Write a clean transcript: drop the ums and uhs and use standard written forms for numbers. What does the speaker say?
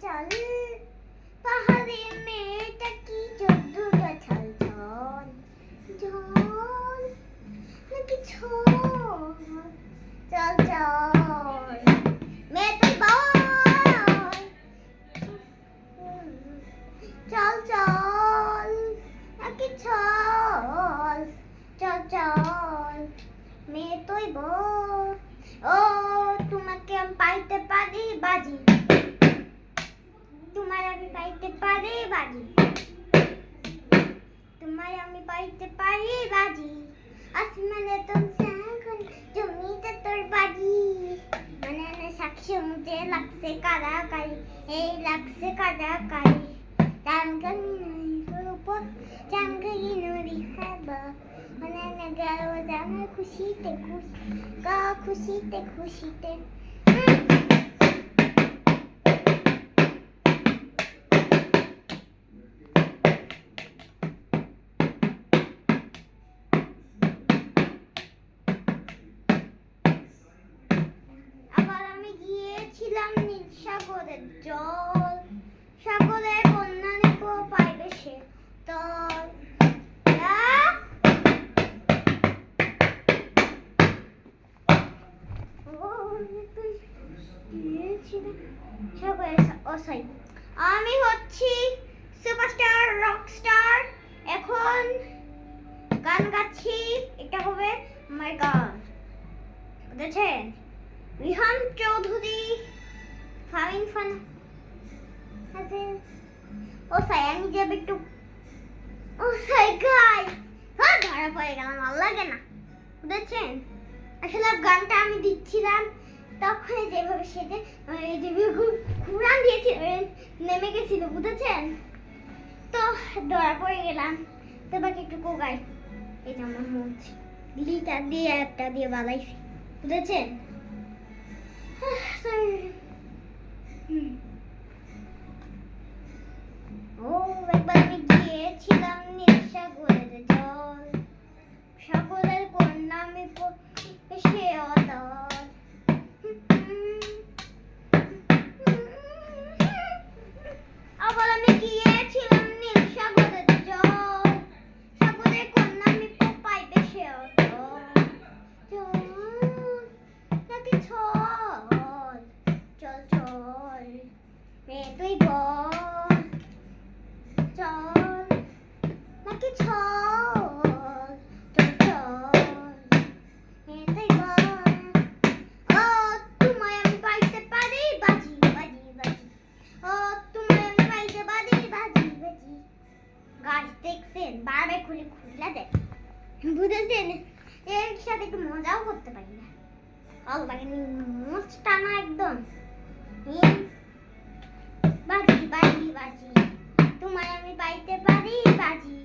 চল পাহাড়ে মেয়েটা কি চোদ্দটা ছল ছল জল নাকি ছল চল চল মেয়ে তুই বল চল চল নাকি ছল চল চল মেয়ে তুই বল ও তোমাকে আমি পাইতে পারি বাজি তোমার আমি পাইতে পারি বাজি তোমার আমি পাইতে পারি বাজি আসমানে তোর সাখন জমিতে তোর বাজি মানে না সাক্ষী মুঝে লাগছে কারাকারি এই লাগছে কারাকারি জানকানি নই উপর জানকানি নরি হাবা মানে না গেল জানা খুশিতে খুশিতে আবার আমি গিয়েছিলাম নীল সাগরের জল সাগরের কন্যা নিব পাইবে সে তল আমি হচ্ছি সুপারস্টার রকস্টার এখন গান গাচ্ছি এটা হবে আমার গান বুঝেছেন রিহান চৌধুরী ফাইন ফান আছে ও সাই আমি যাবে একটু ও সাই গাইস হ্যাঁ ধরা পড়ে গেলাম ভালো লাগে না বুঝেছেন আসলে গানটা আমি দিচ্ছিলাম তখন যেভাবে সেটা যেভাবে ঘুরান দিয়েছিল নেমে গেছিল বুঝেছেন তো ধরা পড়ে গেলাম তো বাকি একটু কোগাই এটা আমার হচ্ছে লিটার দিয়ে একটা দিয়ে বানাইছি বুঝেছেন ও একবার আমি গিয়েছিলাম নীল সাগরের জল সাগরের কন্যা আমি সে অদল আবার আমি গিয়েছিলাম নীল সাগরের জল সাগরের কন্যা আমি পাইবে সে অদল নাকি ছল চল চল মেয়ে তুই বল চল নাকি ছল চল চল মেয়ে তুই বল ও তোমায় আমি পাইতে পারি বাজি ও তোমায় আমি পাইতে পারি বাজি গাছ দেখছেন বারবার খুলে দেয় বুঝেছেন এর সাথে একটু মজাও করতে পারি না ভালো লাগে মোচটা না একদম বাজি তোমায় আমি পাইতে পারি বাজি